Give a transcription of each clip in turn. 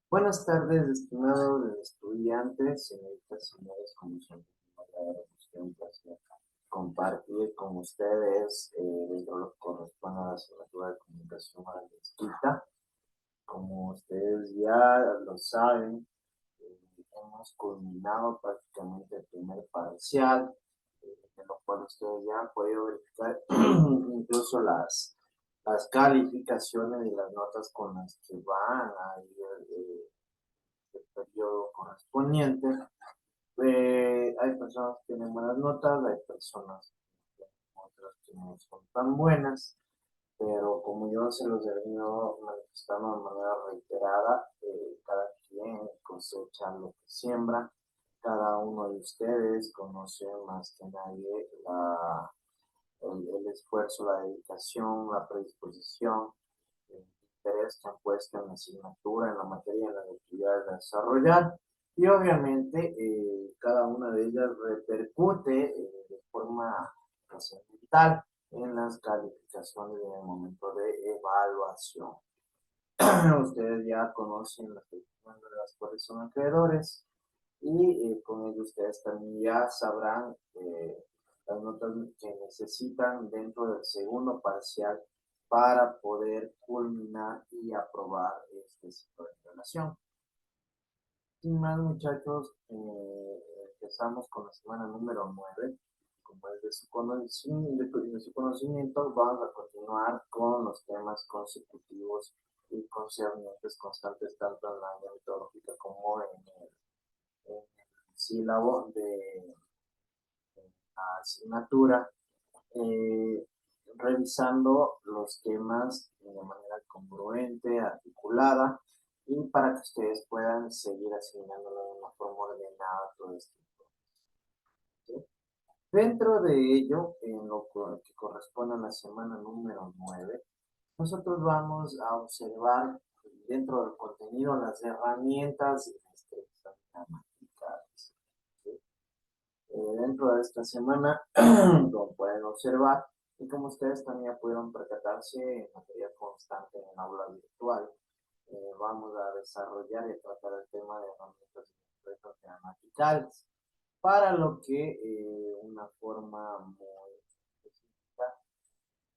Buenas tardes, estimados estudiantes, señoritas y señores, como siempre, un placer compartir con ustedes dentro de lo que corresponde a la asignatura de comunicación oral y escrita. Como ustedes ya lo saben, hemos culminado prácticamente el primer parcial, en lo cual ustedes ya han podido verificar incluso las calificaciones y las notas con las que van a ir el periodo correspondiente. Hay personas que tienen buenas notas, hay personas que otras que no son tan buenas, pero como yo se los he venido manifestando de manera reiterada, cada quien cosecha lo que siembra, cada uno de ustedes conoce más que nadie el esfuerzo, la dedicación, la predisposición, el interés que han puesto en la asignatura, en la materia, en las actividades a desarrollar. Y obviamente cada una de ellas repercute de forma trascendental en las calificaciones en el momento de evaluación. Ustedes ya conocen las calificaciones de las cuales son acreedores y con ello ustedes también ya sabrán las notas que necesitan dentro del segundo parcial para poder culminar y aprobar este ciclo de relación. Sin más, muchachos, empezamos con la semana número 9. Como es de su conocimiento, vamos a continuar con los temas consecutivos y concernientes constantes tanto en la área metodológica como en el sílabo de la asignatura, eh, revisando los temas de manera congruente, articulada, y para que ustedes puedan seguir asimilándolo de una forma ordenada todo esto. ¿Sí? Dentro de ello, en lo que corresponde a la semana número 9, nosotros vamos a observar dentro del contenido las herramientas y destrezas gramaticales. ¿Sí? Dentro de esta semana, como pueden observar, y como ustedes también pudieron percatarse en materia constante en el aula virtual, vamos a desarrollar y tratar el tema de herramientas y destrezas gramaticales, para lo que una forma muy específica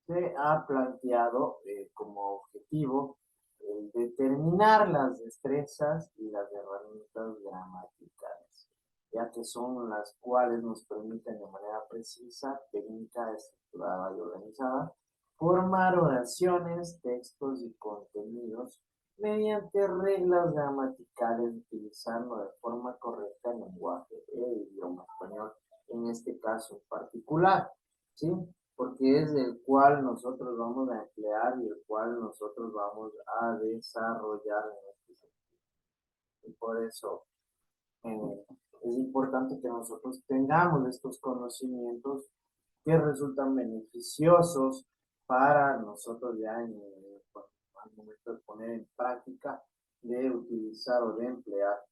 se ha planteado como objetivo determinar las destrezas y las herramientas gramaticales, ya que son las cuales nos permiten de manera precisa, técnica, estructurada y organizada formar oraciones, textos y contenidos mediante reglas gramaticales, utilizando de forma correcta el lenguaje del idioma español, en este caso en particular, ¿sí? Porque es el cual nosotros vamos a emplear y el cual nosotros vamos a desarrollar en este sentido. Y por eso es importante que nosotros tengamos estos conocimientos que resultan beneficiosos para nosotros ya al momento de poner en práctica, de utilizar o de emplear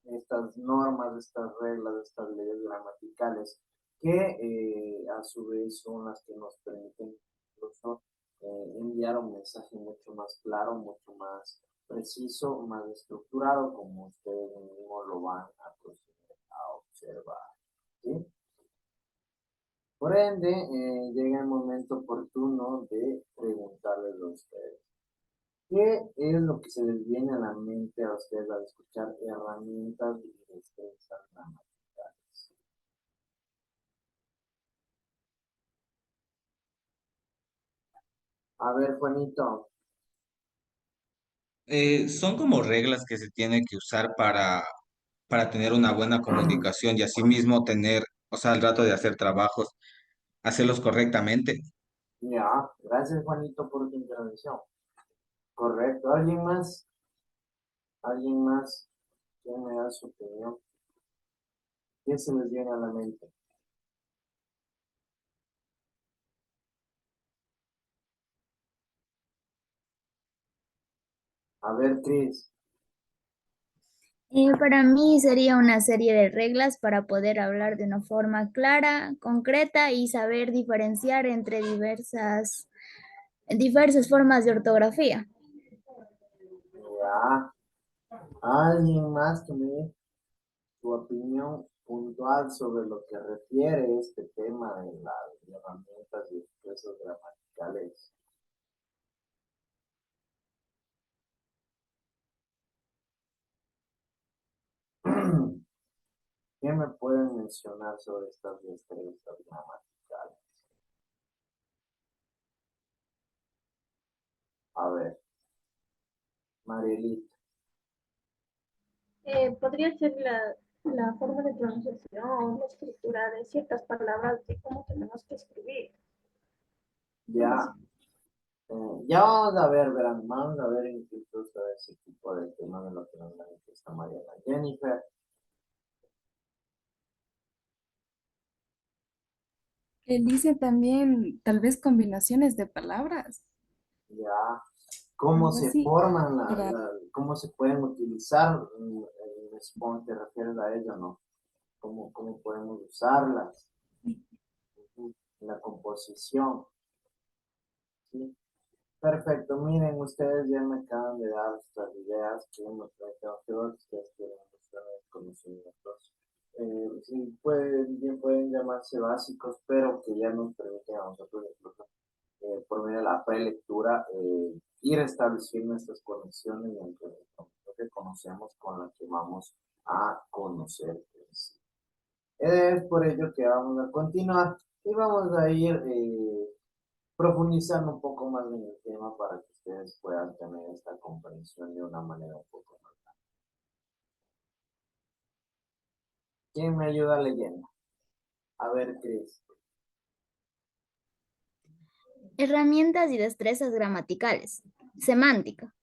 estas normas, estas reglas, estas leyes gramaticales, que a su vez son las que nos permiten incluso enviar un mensaje mucho más claro, mucho más preciso, más estructurado, como ustedes mismos lo van a proceder a observar. ¿Sí? Por ende, llega el momento oportuno de preguntarles a ustedes. ¿Qué es lo que se les viene a la mente a ustedes al escuchar herramientas y destrezas gramaticales? A ver, Juanito. Son como reglas que se tienen que usar para tener una buena comunicación y asimismo tener, o sea, al rato de hacer trabajos, hacerlos correctamente. Ya, gracias, Juanito, por tu intervención. Correcto. ¿Alguien más? ¿Alguien más? ¿Quién me da su opinión? ¿Qué se les viene a la mente? A ver, Cris. Para mí sería una serie de reglas para poder hablar de una forma clara, concreta y saber diferenciar entre diversas formas de ortografía. Ya. ¿Alguien más que me dé su opinión puntual sobre lo que refiere este tema de las herramientas y expresos gramaticales? ¿Qué me pueden mencionar sobre estas destrezas gramaticales? A ver, Marielita. Podría ser la forma de pronunciación, la escritura de ciertas palabras, de cómo tenemos que escribir. Ya, ya vamos a ver, verán, vamos a ver incluso ese tipo de tema de lo que nos manifiesta Mariela. Jennifer, Él dice también tal vez combinaciones de palabras, ya, ¿cómo algo se así. forman, Para, cómo se pueden utilizar? Supongo que te refieres a ello, ¿no? ¿Cómo podemos usarlas? Ujú, la composición, ¿sí? Perfecto, miren, ustedes ya me acaban de dar estas ideas que ustedes quieren mostrar conocimientos. Sí, bien pueden llamarse básicos, pero que ya nos permiten a nosotros, incluso, por medio de la prelectura, ir estableciendo estas conexiones entre lo que conocemos con lo que vamos a conocer. Es por ello que vamos a continuar y vamos a ir profundizando un poco más en el tema para que ustedes puedan tener esta comprensión de una manera un poco más. ¿Quién me ayuda leyendo? A ver, Cris. Herramientas y destrezas gramaticales. Semántica.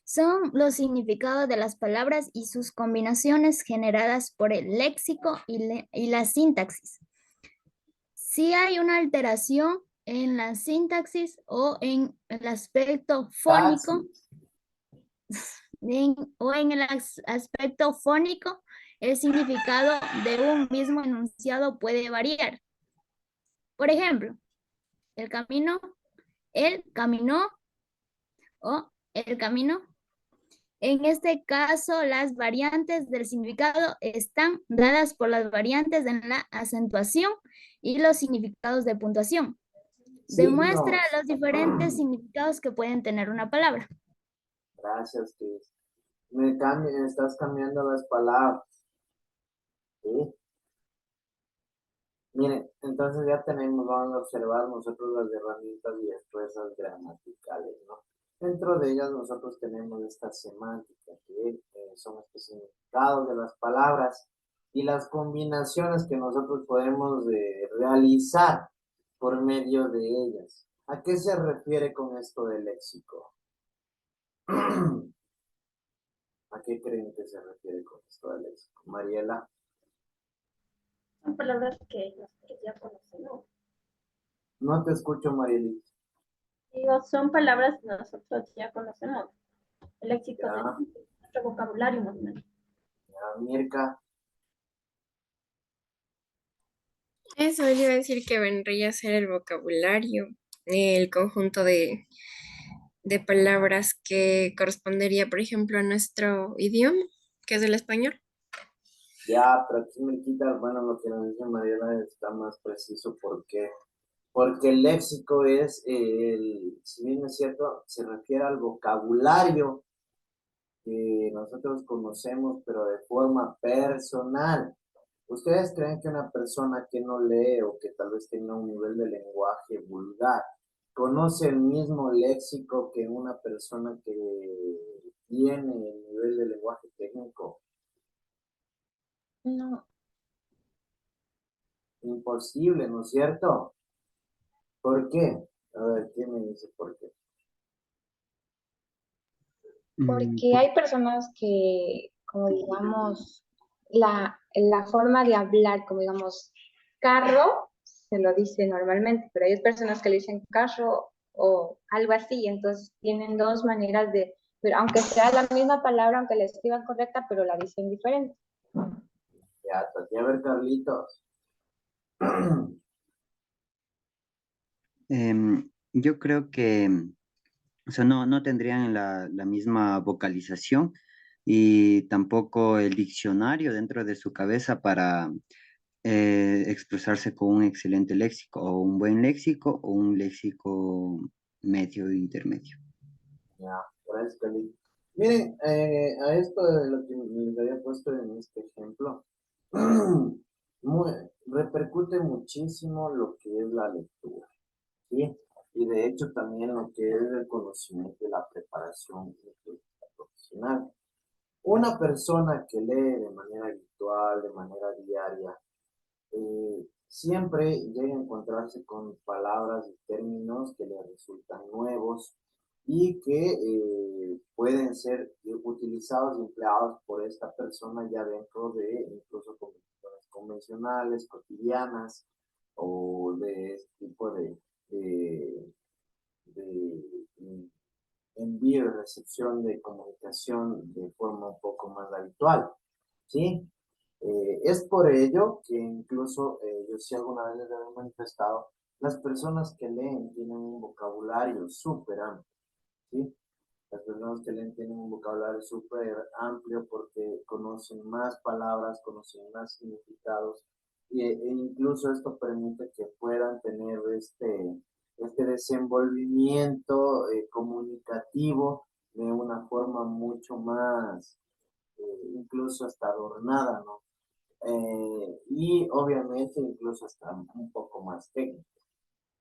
Son los significados de las palabras y sus combinaciones generadas por el léxico y la sintaxis. Si hay una alteración en la sintaxis o en el aspecto fónico, o en el aspecto fónico, el significado de un mismo enunciado puede variar. Por ejemplo, el camino, el caminó o el camino. En este caso, las variantes del significado están dadas por las variantes en la acentuación y los significados de puntuación. Demuestra Signos. los diferentes significados que pueden tener una palabra. Gracias, Cris. Estás cambiando las palabras. ¿Sí? Miren, entonces ya tenemos, vamos a observar nosotros las herramientas y destrezas gramaticales, ¿no? Dentro de ellas nosotros tenemos esta semántica, que son estos significados de las palabras y las combinaciones que nosotros podemos realizar por medio de ellas. ¿A qué se refiere con esto del léxico? ¿A qué creen que se refiere con esto del léxico? Mariela. Son palabras que nosotros ya conocemos. No te escucho, Marielita. Digo, son palabras que nosotros ya conocemos. El léxico de Ya, nuestro vocabulario, más o menos. ya, Mirka. Eso yo iba a decir que vendría a ser el vocabulario, el conjunto de palabras que correspondería, por ejemplo, a nuestro idioma, que es el español. Ya, pero aquí me quita, bueno, lo que nos dice Mariela está más preciso. ¿Por qué? Porque el léxico es, si bien es cierto, se refiere al vocabulario que nosotros conocemos, pero de forma personal. ¿Ustedes creen que una persona que no lee o que tal vez tenga un nivel de lenguaje vulgar conoce el mismo léxico que una persona que tiene el nivel de lenguaje técnico? No, Imposible, ¿no es cierto? ¿Por qué? A ver, ¿quién me dice por qué? Porque hay personas que, como digamos, la forma de hablar, como digamos, carro, se lo dice normalmente, pero hay personas que le dicen carro o algo así, entonces tienen dos maneras de, pero aunque sea la misma palabra, aunque la escriban correcta, pero la dicen diferente. Ya, a ver, Carlitos. Yo creo que, o sea, no tendrían la misma vocalización, y tampoco el diccionario dentro de su cabeza para expresarse con un excelente léxico, o un buen léxico, o un léxico medio e intermedio. Ya, gracias, Cali. Miren, a esto de lo que les había puesto en este ejemplo, repercute muchísimo lo que es la lectura, ¿sí? Y de hecho también lo que es el conocimiento y la preparación profesional. Una persona que lee de manera habitual, de manera diaria, siempre llega a encontrarse con palabras y términos que le resultan nuevos y que pueden ser utilizados y empleados por esta persona ya dentro de incluso conversaciones convencionales, cotidianas o de este tipo de envío y recepción de comunicación de forma un poco más habitual, ¿sí? Es por ello que incluso yo sí alguna vez les he manifestado, las personas que leen tienen un vocabulario súper amplio, ¿sí? Las personas que leen tienen un vocabulario súper amplio porque conocen más palabras, conocen más significados e incluso esto permite que puedan tener este desenvolvimiento comunicativo de una forma mucho más, incluso hasta adornada, ¿no? Y obviamente incluso hasta un poco más técnico,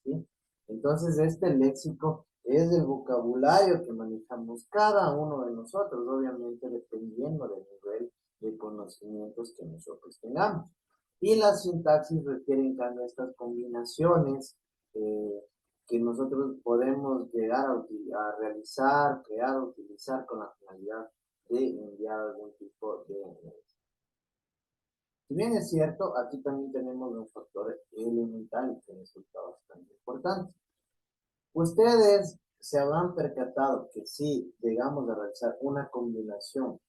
¿sí? Entonces este léxico es el vocabulario que manejamos cada uno de nosotros, obviamente dependiendo del nivel de conocimientos que nosotros tengamos. Y la sintaxis requiere en cambio estas combinaciones que nosotros podemos llegar a realizar, crear, utilizar con la finalidad de enviar algún tipo de si bien es cierto, aquí también tenemos un factor elemental que resulta bastante importante. Ustedes se habrán percatado que si llegamos a realizar una combinación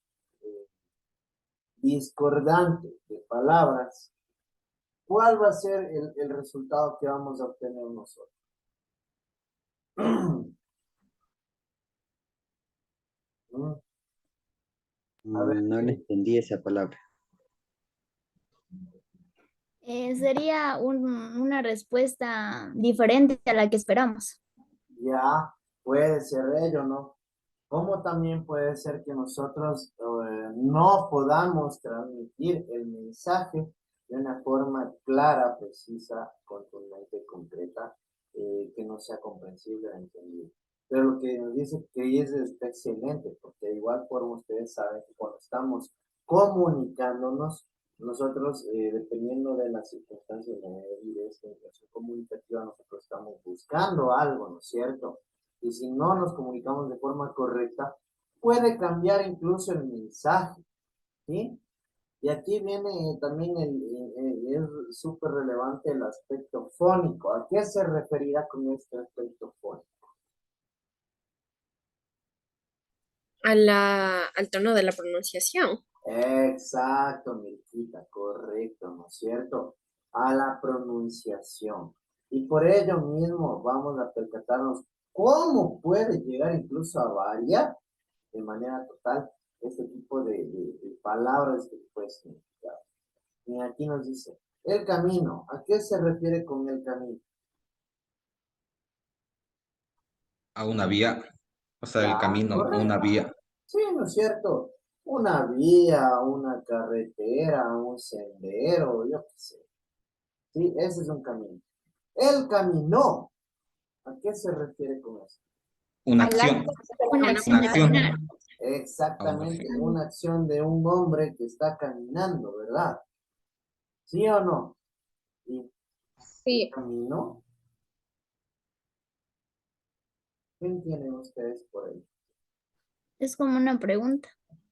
discordante de palabras, ¿cuál va a ser el resultado que vamos a obtener nosotros? A ver, No le entendí esa palabra. Sería una respuesta diferente a la que esperamos. ya puede ser ello, ¿no? Como también puede ser que nosotros no podamos transmitir el mensaje de una forma clara, precisa, contundente, concreta, que no sea comprensible o entendible. Pero lo que nos dice que está excelente, porque de igual forma ustedes saben que cuando estamos comunicándonos, nosotros, dependiendo de las circunstancias de esta interacción comunicativa, nosotros estamos buscando algo, ¿no es cierto? Y si no nos comunicamos de forma correcta, puede cambiar incluso el mensaje, ¿sí? Y aquí viene también es súper relevante el aspecto fónico. ¿A qué se referirá con este aspecto fónico? Al tono de la pronunciación. Exacto, Mirquita, correcto, ¿no es cierto? A la pronunciación. Y por ello mismo vamos a percatarnos cómo puede llegar incluso a variar de manera total este tipo de palabras, este tipo de significado. Y aquí nos dice, el camino. ¿A qué se refiere con el camino? A una vía, o sea, el Ya, camino, a una correcto. vía. Sí, ¿no es cierto? Una vía, una carretera, un sendero, yo qué sé. Sí, ese es un camino. El camino. ¿A qué se refiere con eso? Una Al acción, acto, una Una acción de acción. caminar. Exactamente, Ok. una acción de un hombre que está caminando, ¿verdad? ¿Sí o no? Y Sí, camino, ¿qué entienden ustedes por ahí? Es como una pregunta.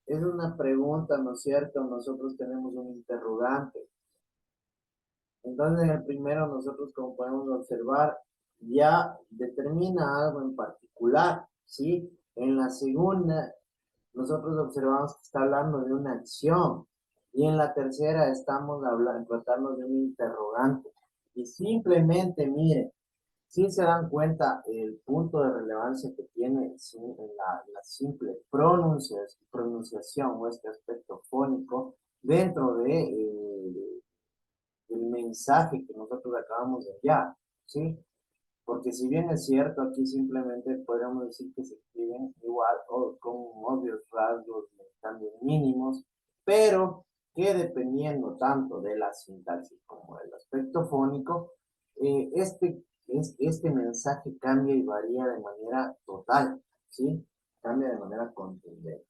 Es una pregunta, ¿no es cierto? Nosotros tenemos un interrogante. Entonces, en el primero, nosotros, como podemos observar, ya determina algo en particular, ¿sí? En la segunda, nosotros observamos que está hablando de una acción. Y en la tercera, estamos hablando, tratando de un interrogante. Y simplemente, miren, si se dan cuenta el punto de relevancia que tiene la simple pronunciación pronunciación o este aspecto fónico dentro del mensaje que nosotros acabamos de enviar, ¿sí? Porque si bien es cierto, aquí simplemente podríamos decir que se escriben igual o con obvios rasgos, cambios mínimos, pero que dependiendo tanto de la sintaxis como del aspecto fónico, este mensaje cambia y varía de manera total, ¿sí? Cambia de manera contundente.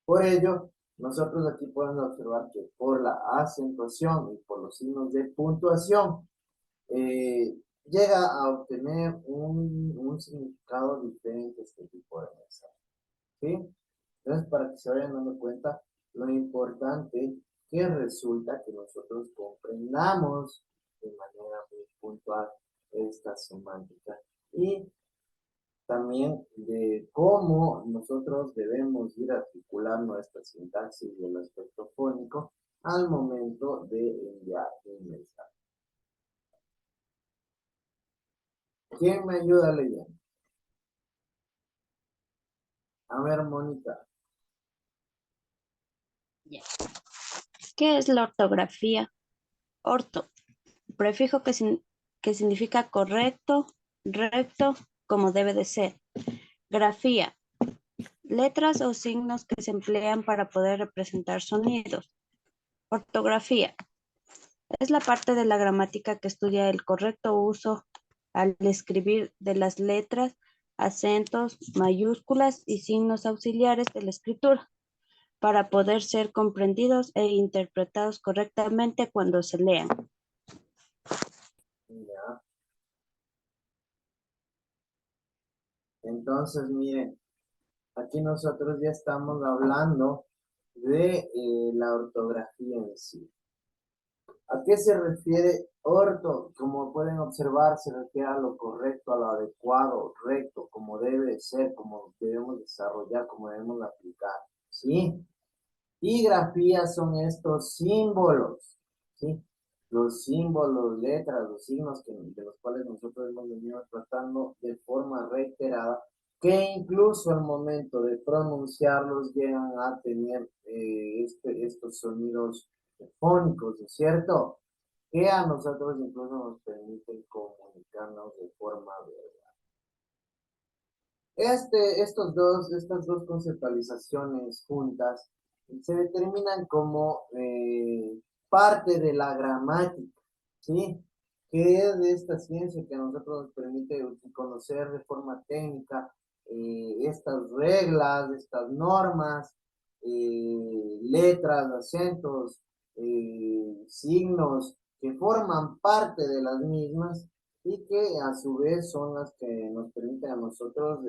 Por ello, nosotros aquí podemos observar que por la acentuación y por los signos de puntuación, llega a obtener un significado diferente este tipo de mensaje, ¿sí? Entonces, para que se vayan dando cuenta, lo importante que resulta que nosotros comprendamos de manera muy puntual esta semántica y también de cómo nosotros debemos ir a articular nuestra sintaxis y el aspecto fónico al momento de enviar un mensaje. ¿Quién me ayuda leyendo? A ver, Mónica. ¿Qué es la ortografía? Orto, prefijo que significa correcto, recto, como debe de ser. Grafía, letras o signos que se emplean para poder representar sonidos. Ortografía, es la parte de la gramática que estudia el correcto uso al escribir de las letras, acentos, mayúsculas y signos auxiliares de la escritura, para poder ser comprendidos e interpretados correctamente cuando se lean. Ya. Entonces, miren, aquí nosotros ya estamos hablando de la ortografía en sí. ¿A qué se refiere orto? Como pueden observar, se refiere a lo correcto, a lo adecuado, recto, como debe ser, como debemos desarrollar, como debemos aplicar, ¿sí? Y grafía son estos símbolos, ¿sí? Los símbolos, letras, los signos de los cuales nosotros hemos venido tratando de forma reiterada, que incluso al momento de pronunciarlos llegan a tener estos sonidos fónicos, ¿no es cierto? Que a nosotros incluso nos permiten comunicarnos de forma verbal. Estas dos conceptualizaciones juntas se determinan como parte de la gramática, ¿sí? Que es de esta ciencia que a nosotros nos permite conocer de forma técnica estas reglas, estas normas, letras, acentos, signos que forman parte de las mismas y que a su vez son las que nos permiten a nosotros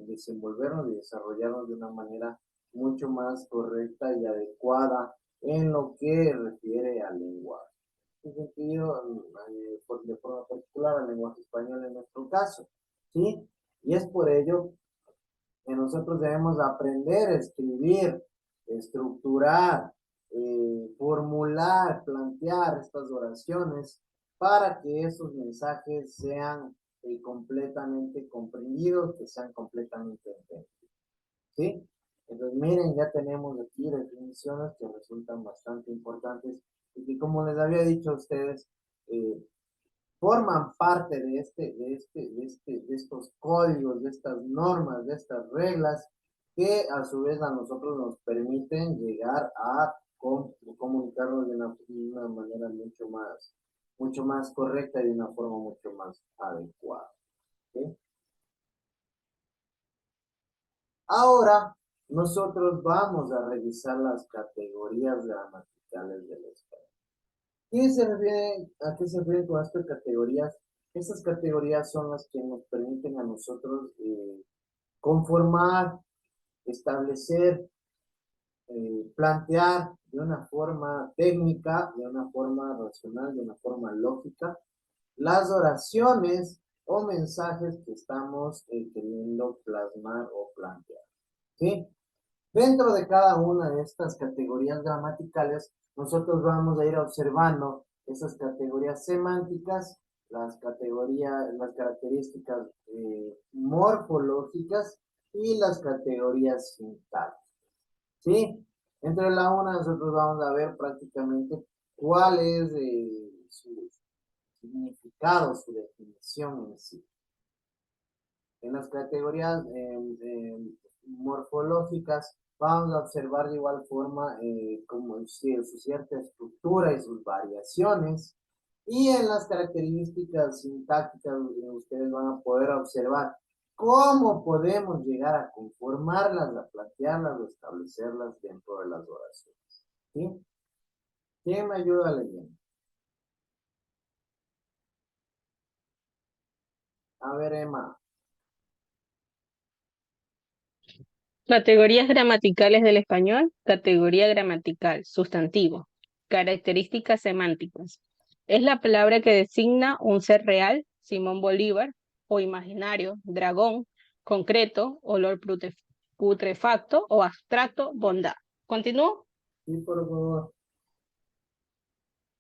desenvolvernos y desarrollarnos de una manera mucho más correcta y adecuada en lo que refiere al lenguaje. En ese sentido, de forma particular al lenguaje español en nuestro caso, ¿sí? Y es por ello que nosotros debemos aprender a escribir, estructurar, formular, plantear estas oraciones para que esos mensajes sean completamente comprendidos, que sean completamente entendidos, ¿sí? Entonces, miren, ya tenemos aquí definiciones que resultan bastante importantes y que, como les había dicho a ustedes, forman parte de estos códigos, de estas normas, de estas reglas, que a su vez a nosotros nos permiten llegar a comunicarnos de una manera mucho más correcta y de una forma mucho más adecuada, ¿sí? Ahora, nosotros vamos a revisar las categorías gramaticales del español. ¿A qué se refieren con estas categorías? Estas categorías son las que nos permiten a nosotros conformar, establecer, plantear de una forma técnica, de una forma racional, de una forma lógica, las oraciones o mensajes que estamos queriendo plasmar o plantear, ¿sí? Dentro de cada una de estas categorías gramaticales, nosotros vamos a ir observando esas categorías semánticas, las características morfológicas y las categorías sintácticas. ¿Sí? Entre la una nosotros vamos a ver prácticamente cuál es su significado, su definición en sí. En las categorías morfológicas vamos a observar de igual forma como su cierta estructura y sus variaciones. Y en las características sintácticas ustedes van a poder observar cómo podemos llegar a conformarlas, a plantearlas o establecerlas dentro de las oraciones. ¿Sí? ¿Quién me ayuda leyendo? A ver, Emma. Categorías gramaticales del español. Categoría gramatical, sustantivo. Características semánticas. Es la palabra que designa un ser real, Simón Bolívar, o imaginario, dragón, concreto, olor putrefacto o abstracto, bondad. ¿Continúo? Sí, por favor.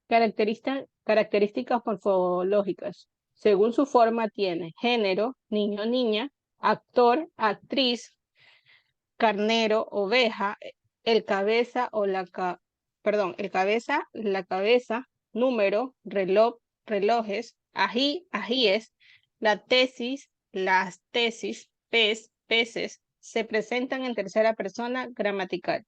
Características morfológicas. Según su forma tiene género, niño, niña, actor, actriz, carnero, oveja, el cabeza o el cabeza, la cabeza, número, reloj, relojes, ají, ajíes, la tesis, las tesis, pez, peces, se presentan en tercera persona gramatical.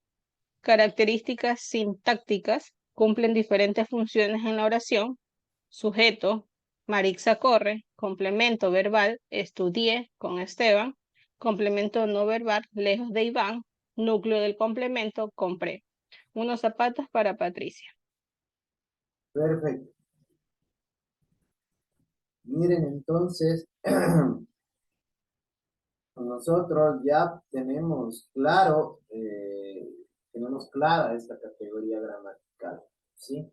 Características sintácticas, cumplen diferentes funciones en la oración. Sujeto, Marixa corre. Complemento verbal, estudié con Esteban. Complemento no verbal, lejos de Iván. Núcleo del complemento, compré. Unos zapatos para Patricia. Perfecto. Miren, entonces, nosotros ya tenemos claro, tenemos clara esta categoría gramatical, ¿sí?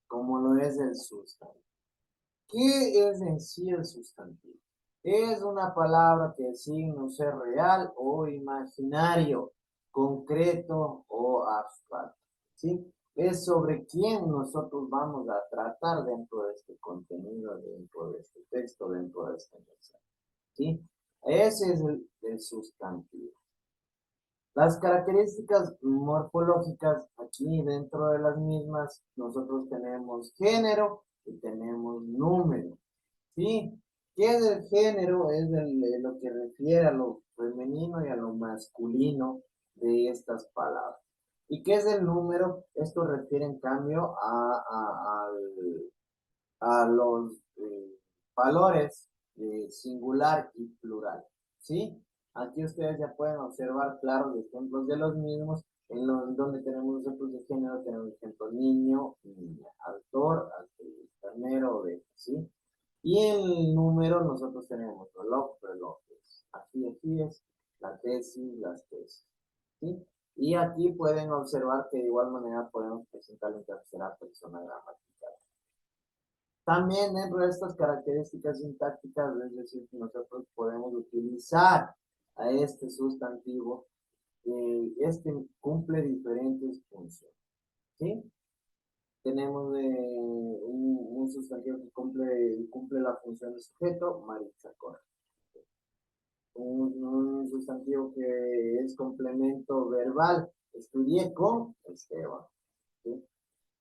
Como lo es el sustantivo. ¿Qué es en sí el sustantivo? Es una palabra que designa un ser real o imaginario, concreto o abstracto, ¿sí? Es sobre quién nosotros vamos a tratar dentro de este contenido, dentro de este texto, dentro de este mensaje, ¿sí? Ese es el sustantivo. Las características morfológicas, aquí dentro de las mismas, nosotros tenemos género y tenemos número, ¿sí? ¿Qué es el género? Es lo que refiere a lo femenino y a lo masculino de estas palabras. ¿Y qué es el número? Esto refiere en cambio a los valores singular y plural, ¿sí? Aquí ustedes ya pueden observar claros ejemplos de los mismos, donde tenemos ejemplos de género, tenemos ejemplo niño, niña, autor, actriz, carnero, oveja, ¿sí? Y en el número nosotros tenemos reloj, relojes, aquí es la tesis, las tesis, ¿sí? Y aquí pueden observar que de igual manera podemos presentar en tercera persona gramatical. También dentro de estas características sintácticas, es decir, que nosotros podemos utilizar a este sustantivo, este cumple diferentes funciones, ¿sí? Tenemos un sustantivo que cumple la función de sujeto, Maritza corre. Un sustantivo que es complemento verbal, estudié con Esteban, ¿sí?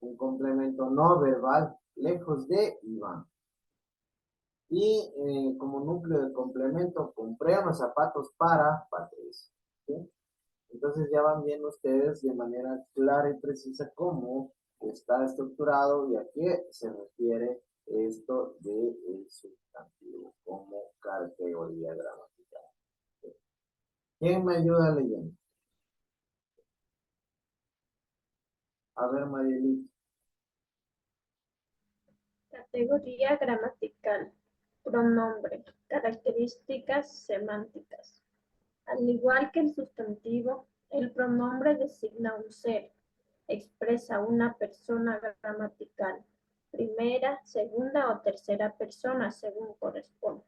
Un complemento no verbal, lejos de Iván. Y como núcleo de complemento, compré unos zapatos para Patricia, ¿sí? Entonces ya van viendo ustedes de manera clara y precisa cómo está estructurado y a qué se refiere esto del sustantivo como categoría gramatical. ¿Quién me ayuda leyendo? A ver, Marielita. Categoría gramatical. Pronombre. Características semánticas. Al igual que el sustantivo, el pronombre designa un ser, expresa una persona gramatical, primera, segunda o tercera persona según corresponda.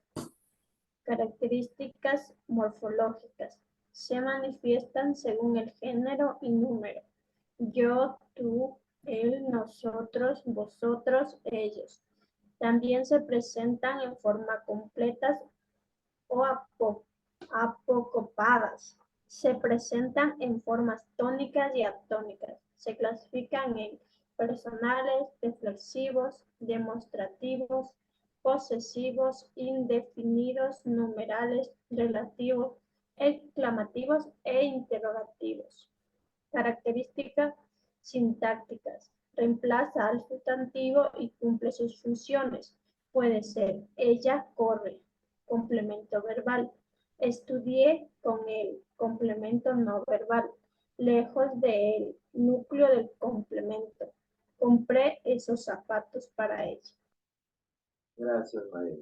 Características morfológicas. Se manifiestan según el género y número. Yo, tú, él, nosotros, vosotros, ellos. También se presentan en forma completas o apocopadas. Se presentan en formas tónicas y atónicas. Se clasifican en personales, reflexivos, demostrativos, posesivos, indefinidos, numerales, relativos, exclamativos e interrogativos. Características sintácticas. Reemplaza al sustantivo y cumple sus funciones. Puede ser ella corre, complemento verbal. Estudié con él, complemento no verbal. Lejos de él, núcleo del complemento. Compré esos zapatos para ella. Gracias, María.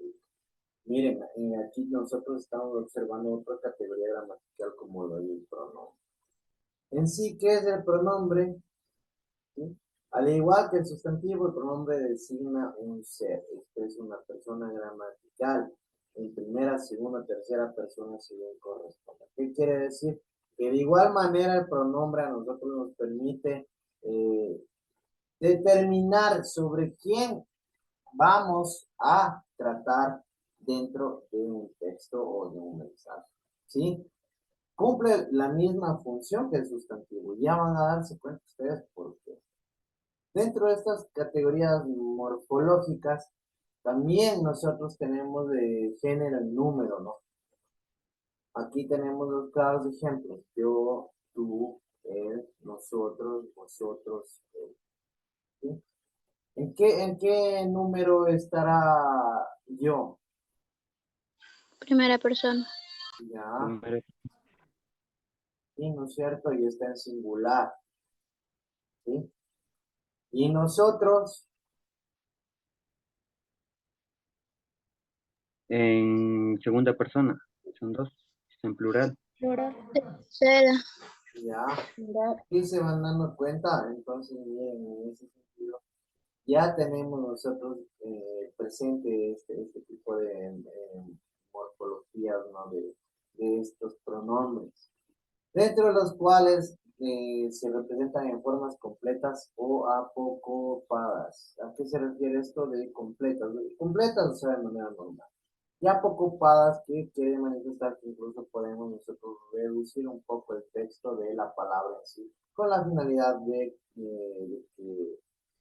Miren, aquí nosotros estamos observando otra categoría gramatical como lo del pronombre. En sí, ¿qué es el pronombre? ¿Sí? Al igual que el sustantivo, el pronombre designa un ser. Esto es una persona gramatical. En primera, segunda, tercera persona según corresponda. ¿Qué quiere decir? Que de igual manera el pronombre a nosotros nos permite determinar sobre quién vamos a tratar dentro de un texto o de un mensaje. ¿Sí? Cumple la misma función que el sustantivo. Ya van a darse cuenta ustedes por qué. Dentro de estas categorías morfológicas, también nosotros tenemos de género y número, ¿no? Aquí tenemos los claros ejemplos. Yo, tú, él, nosotros, vosotros, él. ¿Sí? ¿En qué número estará yo? Primera persona. Ya. Sí, ¿no es cierto? Y está en singular. ¿Sí? Y nosotros, En segunda persona, son dos, en plural. Tercera. ya, aquí se van dando cuenta, entonces miren, en ese sentido, ya tenemos nosotros presente este tipo de morfologías, ¿no? de estos pronombres, dentro de los cuales se representan en formas completas o apocopadas. ¿A qué se refiere esto de completas? Completas, o sea, de manera normal. Y apocopadas, que quiere manifestar que incluso podemos nosotros reducir un poco el texto de la palabra en sí, con la finalidad de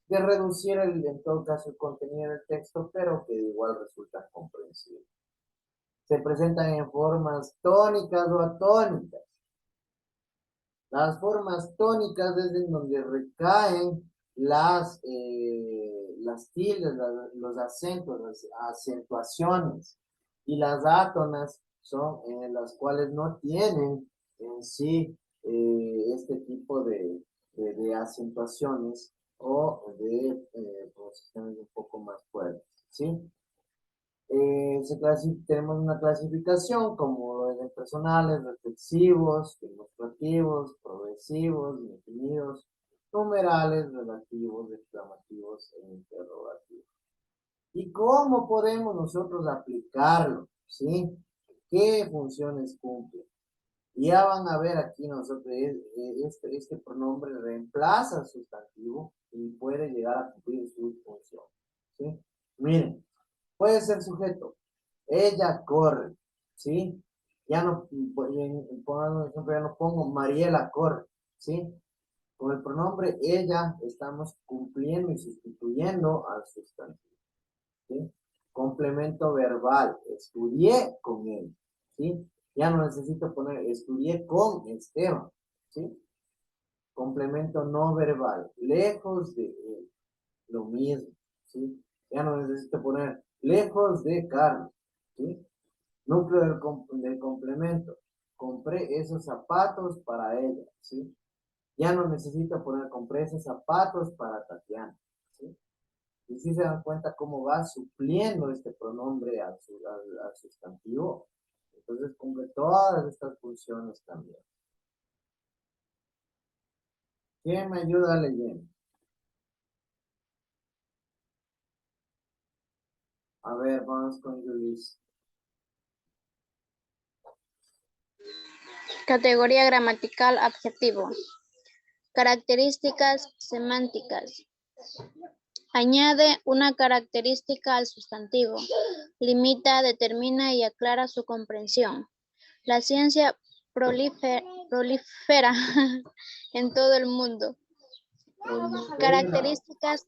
reducir en todo caso el contenido del texto, pero que igual resulta comprensible. Se presentan en formas tónicas o atónicas. Las formas tónicas es en donde recaen las tildes, los acentos, las acentuaciones, y las átonas son en las cuales no tienen en sí este tipo de acentuaciones o de posiciones un poco más fuertes, ¿sí? Tenemos una clasificación como de personales, reflexivos, demostrativos, progresivos, indefinidos, numerales, relativos, exclamativos e interrogativos. ¿Y cómo podemos nosotros aplicarlo? ¿Sí? ¿Qué funciones cumple? Ya van a ver aquí nosotros, este pronombre reemplaza al sustantivo y puede llegar a cumplir su función. ¿Sí? Miren. Puede ser sujeto. Ella corre, ¿sí? Ya no, pongamos ejemplo, ya no pongo Mariela corre, ¿sí? Con el pronombre ella estamos cumpliendo y sustituyendo al sustantivo, ¿sí? Complemento verbal, estudié con él, ¿sí? Ya no necesito poner estudié con Esteban, ¿sí? Complemento no verbal, lejos de él, lo mismo, ¿sí? Ya no necesito poner lejos de Carlos, ¿sí? Núcleo del complemento. Compré esos zapatos para ella, ¿sí? Ya no necesito poner compré esos zapatos para Tatiana, ¿sí? Y si se dan cuenta cómo va supliendo este pronombre al sustantivo, entonces cumple todas estas funciones también. ¿Quién me ayuda leyendo? A ver, vamos con Luis. Categoría gramatical adjetivo. Características semánticas. Añade una característica al sustantivo. Limita, determina y aclara su comprensión. La ciencia prolifera en todo el mundo. Características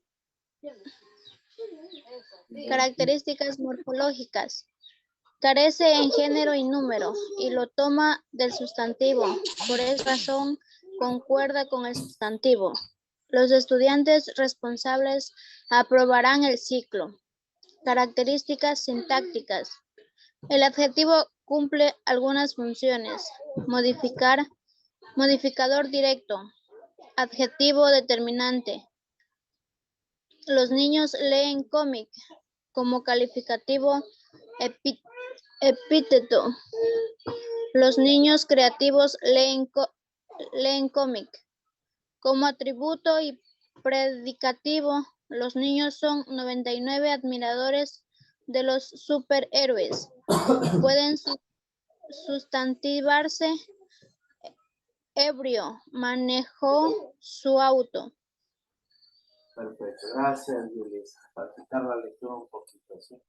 morfológicas. Carece en género y número y lo toma del sustantivo. Por esa razón, concuerda con el sustantivo. Los estudiantes responsables aprobarán el ciclo. Características sintácticas. El adjetivo cumple algunas funciones. Modificador directo. Adjetivo determinante. Los niños leen cómic. Como calificativo epíteto. Los niños creativos leen cómic. Como atributo y predicativo, los niños son 99 admiradores de los superhéroes. Pueden sustantivarse ebrio, manejó su auto. Perfecto, gracias, Yulisa. Practicar la lectura un poquito, ¿sí?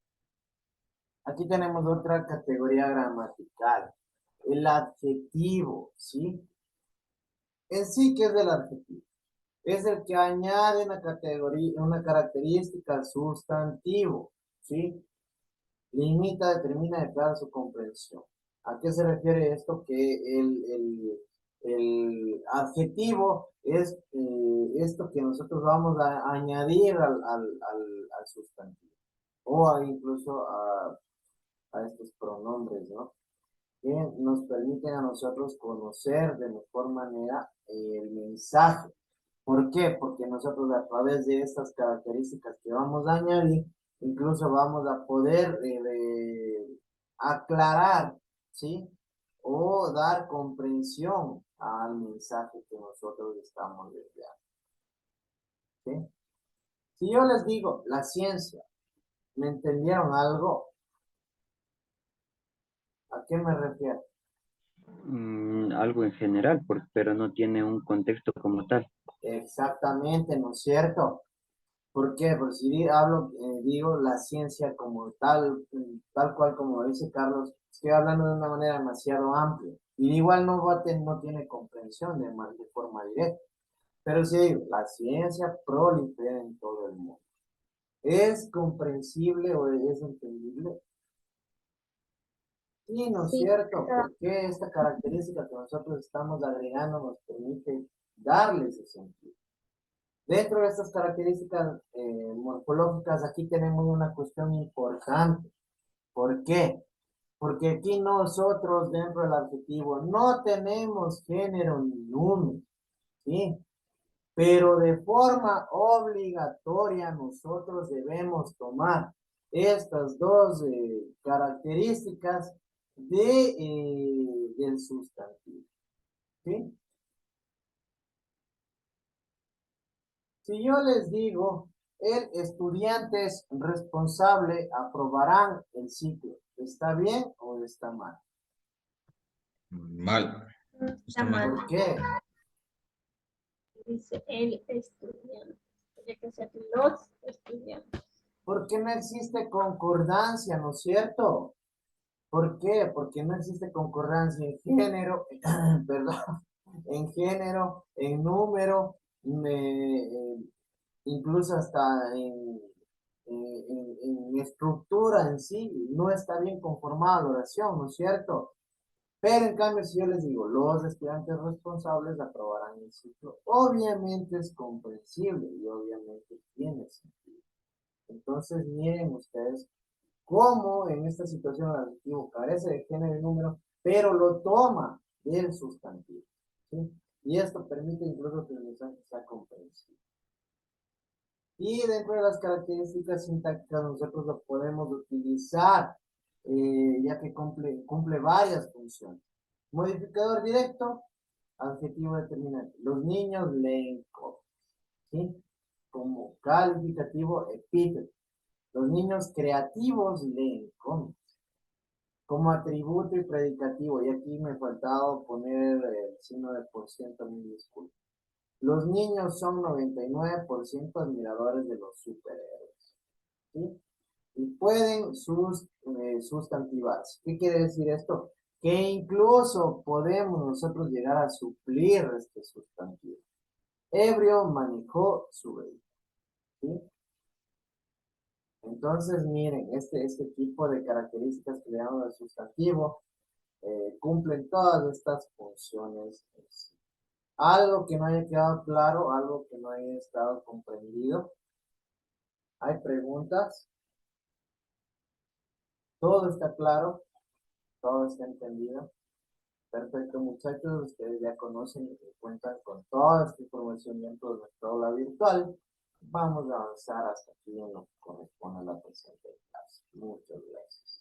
Aquí tenemos otra categoría gramatical. El adjetivo, ¿sí? En sí, ¿qué es el adjetivo? Es el que añade una característica al sustantivo, ¿sí? Limita, determina, declara su comprensión. ¿A qué se refiere esto? Que el adjetivo es esto que nosotros vamos a añadir al sustantivo. O incluso a estos pronombres, ¿no? Que nos permiten a nosotros conocer de mejor manera el mensaje. ¿Por qué? Porque nosotros a través de estas características que vamos a añadir, incluso vamos a poder aclarar, ¿sí? O dar comprensión al mensaje que nosotros estamos enviando. ¿Sí? Si yo les digo la ciencia, ¿me entendieron algo? ¿A qué me refiero? Algo en general, pero no tiene un contexto como tal. Exactamente, ¿no es cierto? ¿Por qué? Porque si digo la ciencia como tal cual como lo dice Carlos, estoy hablando de una manera demasiado amplia. Y igual no tiene comprensión de forma directa. Pero si digo, la ciencia prolifera en todo el mundo. ¿Es comprensible o es entendible? Sí, ¿no es cierto? Porque esta característica que nosotros estamos agregando nos permite darle ese sentido. Dentro de estas características morfológicas, aquí tenemos una cuestión importante. ¿Por qué? Porque aquí nosotros dentro del adjetivo no tenemos género ni número, ¿sí? Pero de forma obligatoria nosotros debemos tomar estas dos características del sustantivo, ¿sí? Si yo les digo, el estudiante es responsable, aprobarán el ciclo, ¿está bien o está mal? Mal. Está mal. ¿Por qué? Dice el estudiante. Tiene que ser los estudiantes. Porque no existe concordancia, ¿no es cierto? ¿Por qué? Porque no existe concordancia en género, perdón, en género, en número, incluso hasta en estructura en sí, no está bien conformada la oración, ¿no es cierto? Pero en cambio, si yo les digo, los estudiantes responsables aprobarán el ciclo, obviamente es comprensible y obviamente tiene sentido. Entonces, miren ustedes cómo en esta situación el adjetivo carece de género y número, pero lo toma del sustantivo, ¿sí? Y esto permite incluso que el mensaje sea comprensible. Y dentro de las características sintácticas nosotros lo podemos utilizar, ya que cumple varias funciones. Modificador directo, adjetivo determinante. Los niños leen cómics, ¿sí? Como calificativo, epíteto. Los niños creativos leen cómics. Como atributo y predicativo, y aquí me faltaba poner el signo de por ciento, mil disculpas. Los niños son 99% admiradores de los superhéroes, ¿sí? Y pueden sustantivarse. ¿Qué quiere decir esto? que incluso podemos nosotros llegar a suplir este sustantivo. Ebrio manejó su vehículo. ¿Sí? Entonces, miren, este tipo de características que le damos al sustantivo cumplen todas estas funciones. Algo que no haya quedado claro, algo que no haya estado comprendido. ¿Hay preguntas? ¿Todo está claro? ¿Todo está entendido? Perfecto, muchachos. Ustedes ya conocen y cuentan con toda esta información dentro de nuestra aula virtual. Vamos a avanzar hasta aquí en lo que corresponde a la presente clase. Muchas gracias.